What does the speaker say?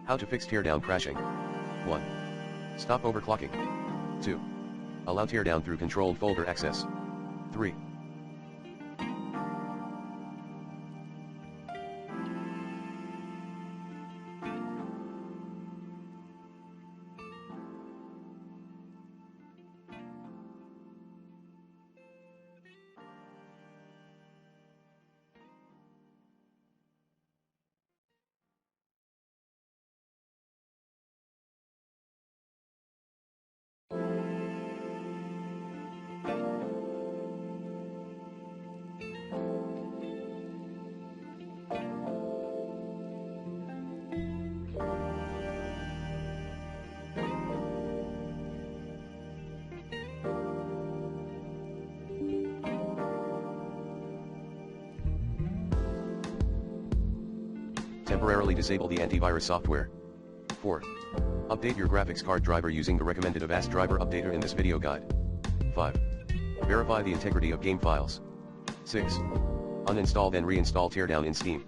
How to fix teardown crashing. 1. Stop overclocking. 2. Allow teardown through controlled folder access. 3. Temporarily disable the antivirus software. 4. Update your graphics card driver using the recommended Avast driver updater in this video guide. 5. Verify the integrity of game files. 6. Uninstall then reinstall Teardown in Steam.